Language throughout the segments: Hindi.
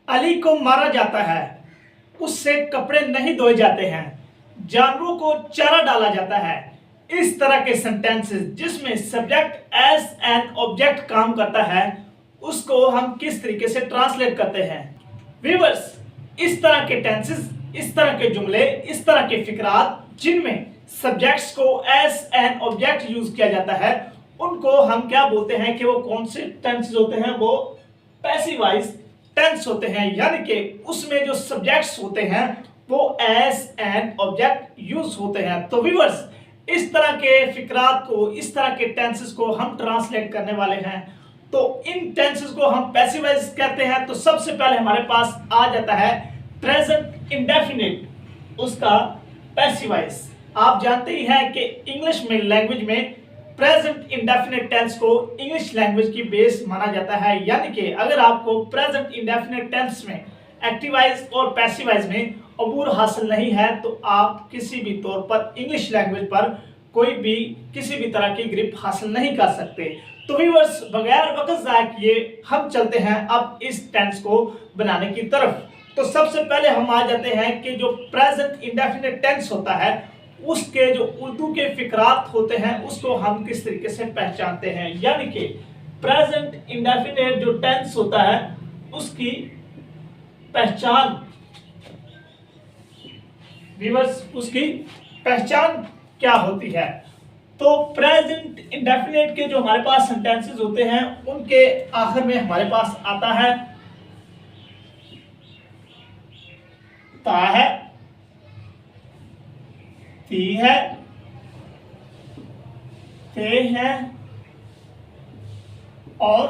अली को मारा जाता है, उससे कपड़े नहीं धोए जाते हैं, जानवरों को चारा डाला जाता है। इस तरह के सेंटेंसेस जिसमें सब्जेक्ट एज एन ऑब्जेक्ट काम करता है उसको हम किस तरीके से ट्रांसलेट करते हैं। व्यूअर्स, इस तरह के टेंसेस, इस तरह के जुमले, इस तरह के फिक्रात जिनमें सब्जेक्ट्स को एज एन ऑब्जेक्ट यूज किया जाता है उनको हम क्या बोलते हैं कि वो कौन से टेंसेस होते हैं, वो पैसिव वॉइस टेंस होते हैं। यानी कि उसमें जो सब्जेक्ट्स होते हैं वो एज एन ऑब्जेक्ट यूज होते हैं। तो व्यूअर्स, इस तरह के फिक्रात को, इस तरह के टेंसेस को हम ट्रांसलेट करने वाले हैं। तो इन टेंसेस को हम पैसिव वॉइस कहते हैं। तो सबसे पहले हमारे पास आ जाता है प्रेजेंट इंडेफिनिट, उसका पैसिव वॉइस। आप जानते ही हैं कि इंग्लिश में, लैंग्वेज में प्रेजेंट इंडेफिनिट टेंस को इंग्लिश लैंग्वेज की बेस माना जाता है। यानी कि अगर आपको प्रेजेंट इंडेफिनिट टेंस में एक्टिव वॉइस और पैसिव वॉइस में अबूर हासिल नहीं है तो आप किसी भी तौर पर इंग्लिश लैंग्वेज पर कोई भी किसी भी तरह की ग्रिप हासिल नहीं कर सकते। तो व्यूअर्स, बगैर वक्त ज़ाया किए हम चलते हैं अब इस टेंस को बनाने की तरफ। तो सबसे पहले हम आ जाते हैं कि जो प्रेजेंट इंडेफिनिट टेंस होता है उसके जो उर्दू के फिक्रात होते हैं उसको हम किस तरीके से पहचानते हैं। यानी कि प्रेजेंट इंडेफिनिट जो टेंस होता है उसकी पहचान, व्यूअर्स, उसकी पहचान क्या होती है। तो प्रेजेंट इंडेफिनिट के जो हमारे पास सेंटेंसेस होते हैं उनके आखिर में हमारे पास आता है ता है, ती है, ते है और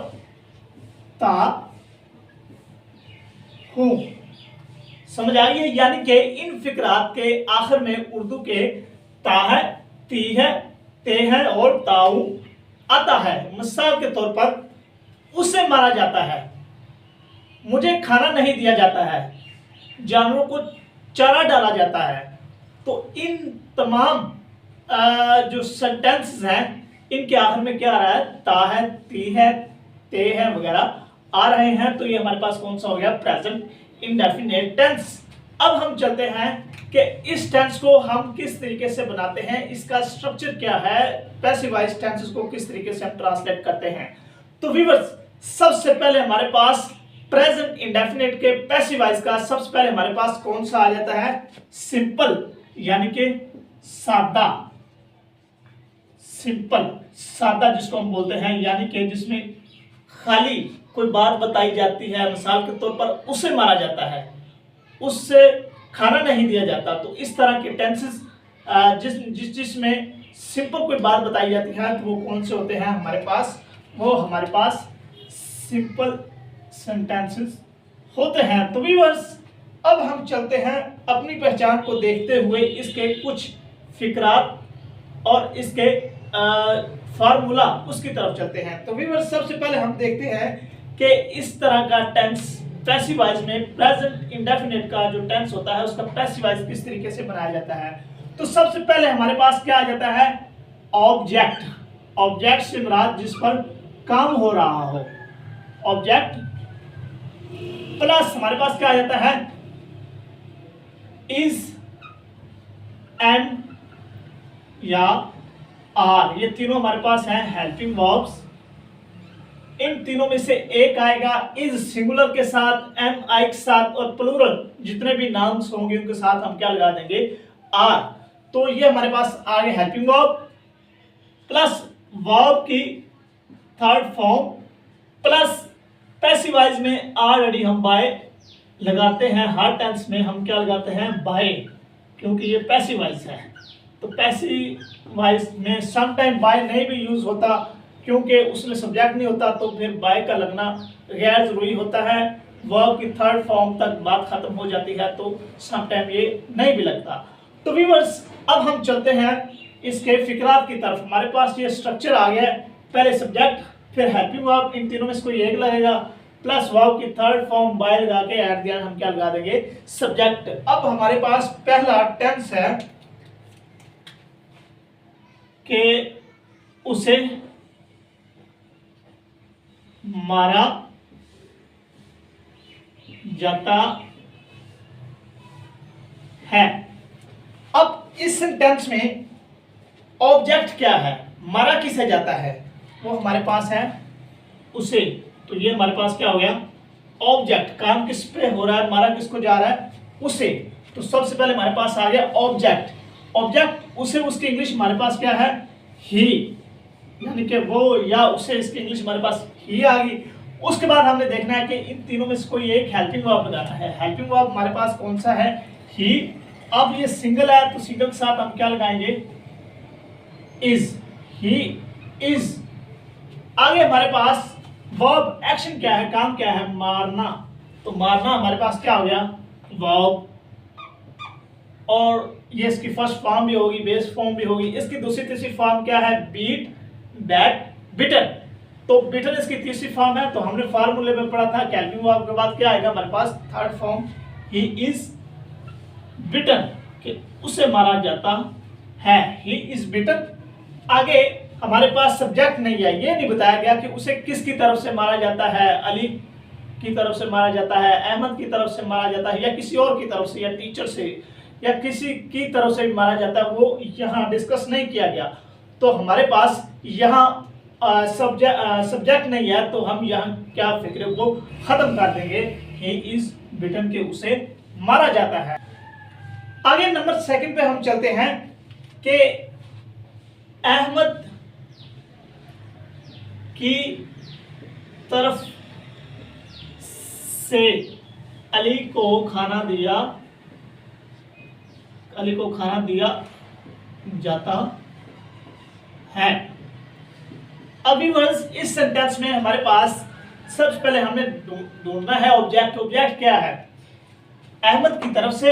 ता हूं। समझ आ गई है? यानी कि इन फिक्रात के आखिर में उर्दू के ता है, ती है, ते है और ताऊ आता है। मिसाल के तौर पर, उसे मारा जाता है, मुझे खाना नहीं दिया जाता है, जानवरों को चारा डाला जाता है। तो इन तमाम जो सेंटेंसेस हैं इनके आखिर में क्या आ रहा है, ता है, ती है, ते है वगैरह आ रहे हैं। तो ये हमारे पास कौन सा हो गया, प्रेजेंट इंडेफिनिट टेंस। अब हम चलते हैं कि इस टेंस को हम किस तरीके से बनाते हैं, इसका स्ट्रक्चर क्या है, पैसिव वॉइस टेंसेस को किस तरीके से हम ट्रांसलेट करते हैं। तो व्यूअर्स, सबसे पहले हमारे पास प्रेजेंट इंडेफिनिट के पैसिव वॉइस का सबसे पहले हमारे पास कौन सा आ जाता है, सिंपल, यानी कि सादा। सिंपल, सादा जिसको हम बोलते हैं, यानी कि जिसमें खाली कोई बात बताई जाती है। मिसाल के तौर पर, उसे मारा जाता है, उससे खाना नहीं दिया जाता। तो इस तरह के टेंसेस जिसमें सिंपल कोई बात बताई जाती है तो वो कौन से होते हैं हमारे पास, वो हमारे पास सिंपल सेंटेंसेस होते हैं। तो व्यूअर्स, अब हम चलते हैं अपनी पहचान को देखते हुए इसके कुछ फिक्रात और इसके फार्मूला उसकी तरफ चलते हैं। तो व्यूअर्स, सबसे पहले हम देखते हैं कि इस तरह का टेंस पैसिव वॉइस में प्रेजेंट इंडेफिनिट का जो टेंस होता है उसका पैसिव वॉइस किस तरीके से बनाया जाता है। तो सबसे पहले हमारे पास क्या आ जाता है, ऑब्जेक्ट। ऑब्जेक्ट से मुराद जिस पर काम हो रहा हो, ऑब्जेक्ट प्लस हमारे पास क्या आ जाता है, इज, एंड या आर। ये तीनों हमारे पास हैं हेल्पिंग वर्ब्स। इन तीनों में से एक आएगा इज सिंगुलर के साथ, एम आई के साथ, और प्लूरल जितने भी नाउन्स होंगे उनके साथ हम क्या लगा देंगे, आर। तो ये हमारे पास आ गए हेल्पिंग वर्ब प्लस वर्ब की third form plus passive voice में ऑलरेडी हम बाय लगाते हैं। हर टेंस में हम क्या लगाते हैं, बाय, क्योंकि ये पैसिव वॉइस है। तो पैसिव वॉइस में सम टाइम बाय नहीं भी यूज होता क्योंकि उसमें सब्जेक्ट नहीं होता, तो फिर बाय का लगना गैर जरूरी होता है। वर्ब की थर्ड फॉर्म तक बात खत्म हो जाती है तो सम टाइम ये नहीं भी लगता। तो व्यूअर्स, अब हम चलते हैं इसके फिक्रात की तरफ। हमारे पास ये स्ट्रक्चर आ गया, पहले सब्जेक्ट, फिर हेल्पिंग वर्ब, इन तीनों में से कोई एक लगेगा, प्लस वर्ब की थर्ड फॉर्म बाय लगा के एट द एंड हम क्या लगा देंगे, सब्जेक्ट। अब हमारे पास पहला टेंस है कि उसे मारा जाता है। अब इस सेंटेंस में ऑब्जेक्ट क्या है, मारा किसे जाता है, वो हमारे पास है उसे। तो ये हमारे पास क्या हो गया, ऑब्जेक्ट। काम किस पे हो रहा है, मारा किसको जा रहा है, उसे। तो सबसे पहले हमारे पास आ गया ऑब्जेक्ट। ऑब्जेक्ट उसे, उसकी इंग्लिश हमारे पास क्या है, ही, यानी कि वो या उसे, इसकी इंग्लिश हमारे पास ही आ गई। उसके बाद हमने देखना है कि इन तीनों में से कोई एक हेल्पिंग वर्ब लगाना है। हेल्पिंग वर्ब हमारे पास कौन सा है, ही। अब ये सिंगल है तो सिंगल के साथ हम क्या लगाएंगे, इज, ही इज। आगे हमारे पास वर्ब एक्शन क्या है, काम क्या है, मारना। तो मारना हमारे पास क्या हो गया, वर्ब। और ये इसकी फर्स्ट फॉर्म भी होगी, बेस फॉर्म भी होगी। इसकी दूसरी तीसरी फॉर्म क्या है, बीट, बैट, बिटन। तो बिटन इसकी तीसरी फॉर्म है। तो हमने फार्मूले में पढ़ा था हेल्पिंग वर्ब के बाद क्या आएगा हमारे पास, थर्ड फॉर्म, ही इज बिटन, कि उसे मारा जाता है, ही इज बिटन। आगे हमारे पास सब्जेक्ट नहीं है, ये नहीं बताया गया कि उसे किसकी तरफ से मारा जाता है, अली की तरफ से मारा जाता है, अहमद की तरफ से मारा जाता है, या किसी और की तरफ से, या टीचर से, या किसी की तरफ से भी मारा जाता है, वो यहाँ डिस्कस नहीं किया गया। तो हमारे पास यहाँ सब्जेक्ट नहीं है, तो हम यहाँ क्या फिक्र को खत्म कर देंगे, ही इज बिटन, के उसे मारा जाता है। आगे नंबर सेकंड पे हम चलते हैं कि अहमद की तरफ से अली को खाना दिया जाता है। अभी वर्स इस सेंटेंस में हमारे पास सबसे पहले हमें ढूंढना है ऑब्जेक्ट। ऑब्जेक्ट क्या है, अहमद की तरफ से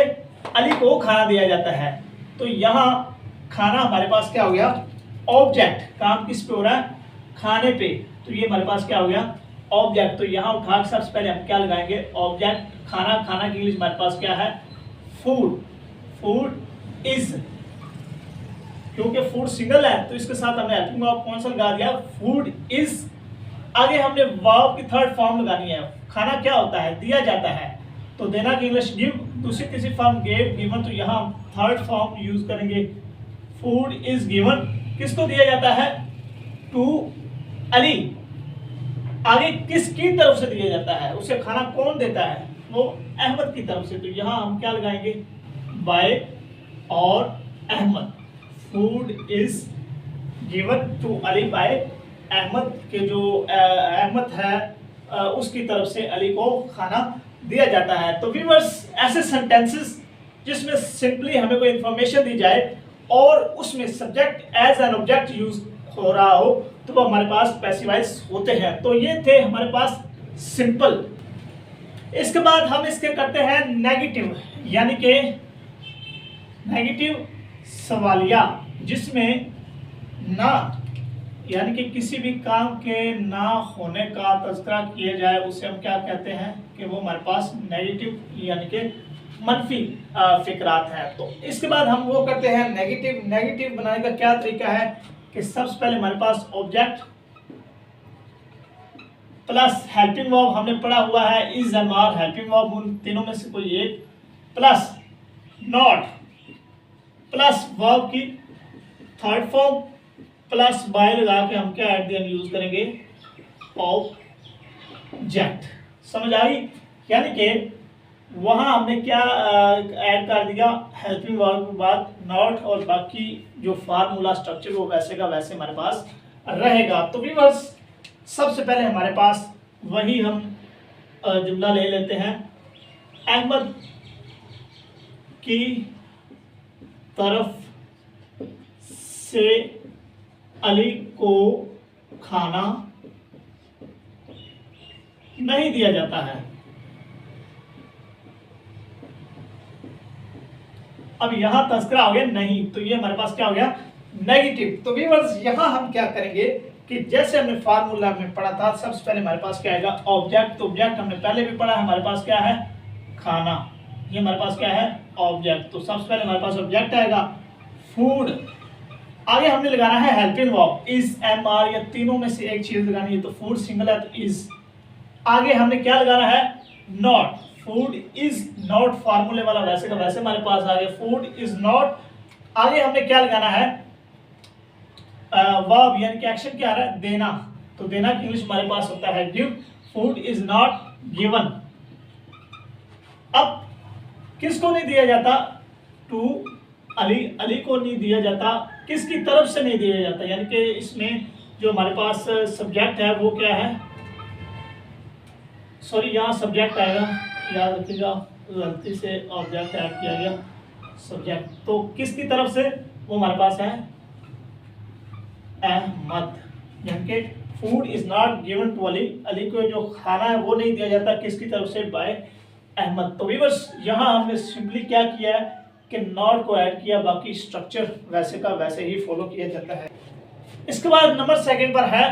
अली को खाना दिया जाता है। तो यहाँ खाना हमारे पास क्या हो गया, ऑब्जेक्ट। काम किस पे हो रहा है, खाने पे। तो ये हमारे पास क्या हो गया, ऑब्जेक्ट। तो यहाँ उठा के सबसे पहले हम क्या लगाएंगे, ऑब्जेक्ट। खाना, खाना की इंग्लिश हमारे पास क्या है, फूड। फूड इज, क्योंकि फूड सिंगल है तो इसके साथ हमने हेल्पिंग वर्ब कौन सा लगा दिया, फूड इज। आगे हमने वर्ब की थर्ड फॉर्म लगानी है। खाना क्या होता है, दिया जाता है। तो देना की इंग्लिश गिव, दूसरी तीसरी फॉर्म गेव, गिवन। तो यहाँ हम थर्ड फॉर्म यूज करेंगे, फूड इज गिवन। किसको दिया जाता है, टू अली। आगे किसकी तरफ से दिया जाता है, उसे खाना कौन देता है, वो अहमद की तरफ से। तो यहाँ हम क्या लगाएंगे, बाय और Ahmad. Food is given to Ali by Ahmad, के जो अहमद है उसकी तरफ से अली को खाना दिया जाता है। तो व्यूअर्स, ऐसे सेंटेंसेस जिसमें सिंपली हमें कोई इंफॉर्मेशन दी जाए और उसमें subject as an object use हो रहा हो, तो वो हमारे पास पैसिवाइज होते हैं। तो ये थे हमारे पास सिंपल। इसके बाद हम इसके करते हैं नेगेटिव, यानी कि नेगेटिव सवालिया, जिसमें ना, यानी कि किसी भी काम के ना होने का तज़किरा किया जाए, उसे हम क्या कहते हैं कि वो हमारे पास नेगेटिव, यानी कि मनफी फिक्रात हैं। तो इसके बाद हम वो करते हैं नेगेटिव। नेगेटिव बनाने का क्या तरीका है कि सबसे पहले हमारे पास ऑब्जेक्ट प्लस हेल्पिंग वर्ब हमने पढ़ा हुआ है, is am are helping verb, उन तीनों में से कोई एक, प्लस नॉट, प्लस वर्ब की थर्ड फॉर्म, प्लस बाय लगा के हम क्या एट द एंड यूज करेंगे, ऑब्जेक्ट। समझ आई, यानी कि वहां हमने क्या ऐड कर दिया, हेल्पिंग वर्ब के बाद नॉट, और बाकी जो फार्मूला स्ट्रक्चर वो वैसे का वैसे हमारे पास रहेगा। तो व्यूअर्स, सबसे पहले हमारे पास वही हम जुमला ले लेते हैं, अहमद की तरफ से अली को खाना नहीं दिया जाता है। अब यहां तस्करा हो गया नहीं, तो ये हमारे पास क्या हो गया, नेगेटिव। तो व्यूअर्स, यहां हम क्या करेंगे कि जैसे हमने फार्मूला में पढ़ा था, सबसे पहले हमारे पास क्या आएगा, ऑब्जेक्ट। तो ऑब्जेक्ट हमने पहले भी पढ़ा है, हमारे पास क्या है, खाना। ये हमारे पास क्या है, ऑब्जेक्ट। तो सबसे पहले हमारे पास ऑब्जेक्ट आएगा, फूड। आगे हमने लगाना है helping verb, is, am, are, या तीनों में से एक चीज लगानी है। तो फूड सिंगल है तो इज। आगे हमने क्या लगाना है, नॉट। फूड इज नॉट, फार्मूले वाला वैसे का वैसे हमारे पास आ गया, फूड इज नॉट। आगे हमने क्या लगाना है, वर्ब यानी कि एक्शन क्या आ रहा है, देना। तो देना की इंग्लिश हमारे पास होता है give, food is not given. अब किसको नहीं दिया जाता, टू अली, अली को नहीं दिया जाता, किसकी तरफ से नहीं दिया जाता, यानी कि इसमें जो हमारे पास सब्जेक्ट है वो क्या है, सॉरी यहाँ सब्जेक्ट आएगा, याद रखिएगा, गलती से ऑब्जेक्ट ऐड किया गया, सब्जेक्ट। तो किसकी तरफ से, वो हमारे पास है अहमद, यानी कि food is not given to Ali, Ali को जो खाना है वो नहीं दिया जाता, किसकी तरफ से, बाय अहमद। तो व्यूअर्स यहाँ हमने सिंपली क्या किया है कि नॉट को ऐड किया, बाकी स्ट्रक्चर वैसे का वैसे ही फॉलो किया जाता है। इसके बाद नंबर सेकंड पर है,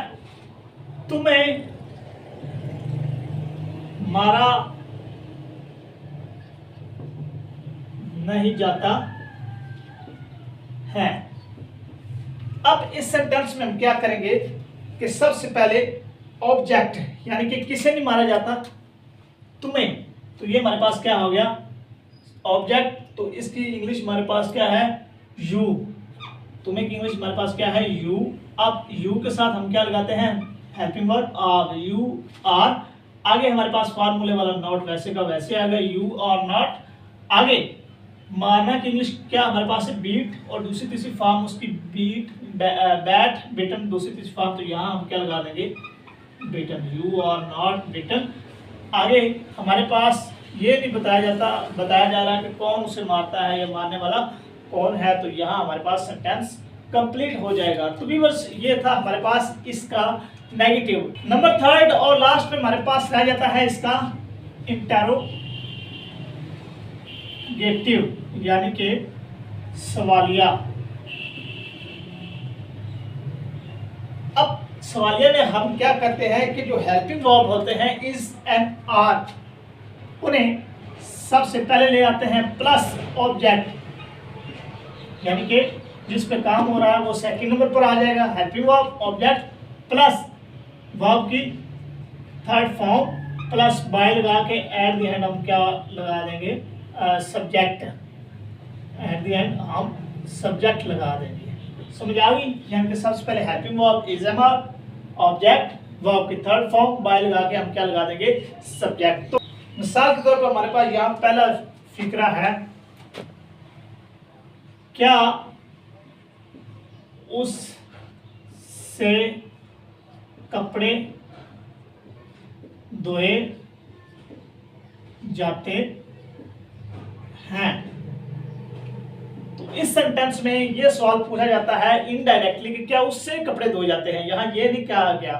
तुम्हें मारा नहीं जाता है। अब इस सेंटेंस में हम क्या करेंगे कि सबसे पहले ऑब्जेक्ट, यानी कि किसे नहीं मारा जाता, तुम्हें, तो ये हमारे पास क्या हो गया, ऑब्जेक्ट। तो इसकी इंग्लिश हमारे पास क्या है, यू। तुम्हें की इंग्लिश हमारे पास क्या है, यू। अब यू के साथ हम क्या लगाते हैं, helping verb are, you are. आगे हमारे पास फार्मूले वाला नॉट वैसे का वैसे आ गया, यू आर नॉट। आगे मारना की इंग्लिश क्या हमारे पास है, बीट, और दूसरी तीसरी फॉर्म उसकी बीट, बैट, बिटन, दूसरी तीसरी फॉर्म, तो यहाँ हम क्या लगा देंगे, बिटन, यू आर नॉट बिटन। आगे हमारे पास ये नहीं बताया जा रहा कि कौन उसे मारता है या मारने वाला कौन है, तो यहाँ हमारे पास सेंटेंस कंप्लीट हो जाएगा। तो व्यूअर्स ये था हमारे पास इसका नेगेटिव। नंबर थर्ड और लास्ट में हमारे पास रह जाता है इसका इंटेरोगेटिव, यानी कि सवालिया। अब सवालिया में हम क्या करते हैं कि जो हेल्पिंग वर्ब होते हैं इज एंड आर, उन्हें सबसे पहले ले आते हैं प्लस ऑब्जेक्ट, यानी कि जिस पे काम हो रहा है वो सेकंड नंबर पर आ जाएगा, helping verb object plus verb की थर्ड फॉर्म प्लस बाय लगा के एट द एंड हम क्या लगा देंगे, सब्जेक्ट। एट द एंड हम सब्जेक्ट लगा देंगे। समझ आ गई, यानी कि सबसे पहले helping verb is am are, object, verb की थर्ड फॉर्म बाय लगा के हम क्या लगा देंगे, सब्जेक्ट। तो मिसाल के तौर पर हमारे पास यहाँ पहला फिक्रा है, क्या उस से कपड़े धोए जाते हैं। तो इस सेंटेंस में यह सवाल पूछा जाता है इनडायरेक्टली कि क्या उससे कपड़े धोए जाते हैं। यहाँ ये नहीं कहा गया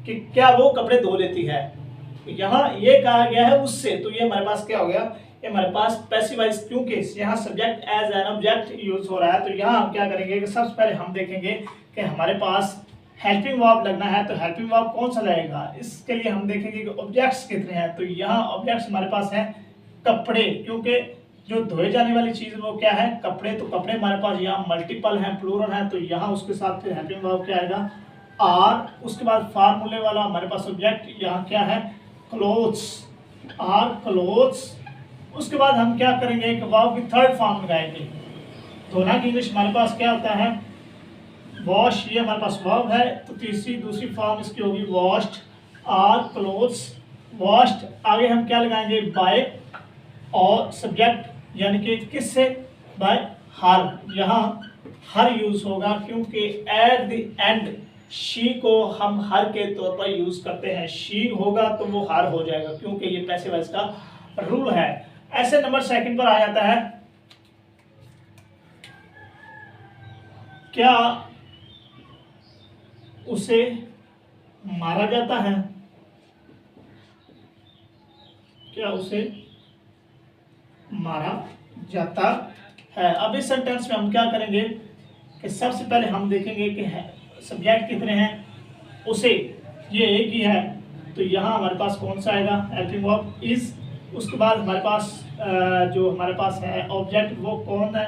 कि क्या वो कपड़े धो लेती है, यहाँ ये कहा गया है उससे। तो ये हमारे पास क्या हो गया, ये हमारे पास पैसिव वॉइस, क्योंकि यहाँ subject as an object use हो रहा है। तो यहाँ हम क्या करेंगे कि सबसे पहले हम देखेंगे कि हमारे पास हेल्पिंग वर्ब लगना है, तो हेल्पिंग वर्ब कौन सा लगेगा। इसके लिए हम देखेंगे कि ऑब्जेक्ट्स कितने हैं। तो यहाँ ऑब्जेक्ट्स हमारे पास हैं कपड़े, क्योंकि जो धोए जाने वाली चीज वो क्या है, कपड़े। तो कपड़े हमारे पास यहाँ मल्टीपल हैं, प्लूरल हैं, तो यहाँ उसके साथ फिर हेल्पिंग वर्ब क्या आएगा, आर। उसके बाद फार्मूले वाला हमारे पास ऑब्जेक्ट यहाँ क्या है, क्लोथ्स, आर क्लोथ्स। उसके बाद हम क्या करेंगे कि वर्ब की थर्ड फॉर्म लगाएंगे। धोना की इंग्लिश हमारे पास क्या होता है, वॉश, ये हमारे पास वर्ब है। तो दूसरी फॉर्म इसकी होगी वॉश्ड, आर क्लोथ्स वॉश्ड। आगे हम क्या लगाएंगे, बाय, और सब्जेक्ट यानी कि किससे, बाय हर। यहाँ हर यूज होगा क्योंकि एट द एंड शी को हम हर के तौर पर यूज करते हैं। शी होगा तो वो हर हो जाएगा, क्योंकि ये पैसिव वॉइस का रूल है। ऐसे नंबर सेकंड पर आ जाता है, क्या उसे मारा जाता है, क्या उसे मारा जाता है। अब इस सेंटेंस में हम क्या करेंगे कि सबसे पहले हम देखेंगे कि सब्जेक्ट कितने हैं, उसे ये एक ही है। तो यहाँ हमारे पास कौन सा आएगा, हेल्पिंग वर्ब इज। उसके बाद हमारे पास जो हमारे पास है ऑब्जेक्ट वो कौन है,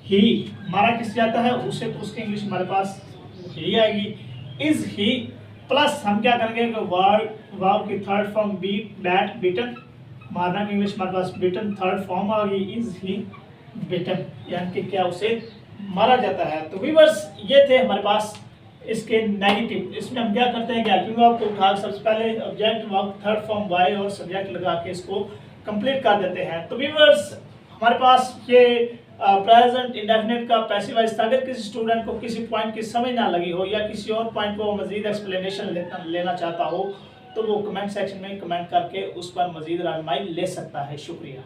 ही। मारा किस जाता है, उसे, तो उसकी इंग्लिश हमारे पास ही आएगी, इज ही। प्लस हम क्या करेंगे कि वर्ब की third form be, bat, beaten, मारना की इंग्लिश हमारे पास बिटन थर्ड फॉर्म आ गई, इज ही बिटन, यानी कि क्या उसे मारा जाता है। तो व्यूअर्स ये थे हमारे पास इसके नेगेटिव। इसमें हम क्या करते हैं कि हेल्पिंग वर्ब को उठा सबसे पहले object verb third form by और सब्जेक्ट लगा के इसको कंप्लीट कर देते हैं। तो व्यूअर्स हमारे पास ये प्रेजेंट इंडेफिनिट का पैसिव वॉइस था। अगर किसी स्टूडेंट को किसी पॉइंट की समझ ना लगी हो या किसी और पॉइंट को मजीद एक्सप्लेनेशन लेना चाहता हो तो वो कमेंट सेक्शन में कमेंट करके उस पर मजीद रहनुमाई ले सकता है। शुक्रिया।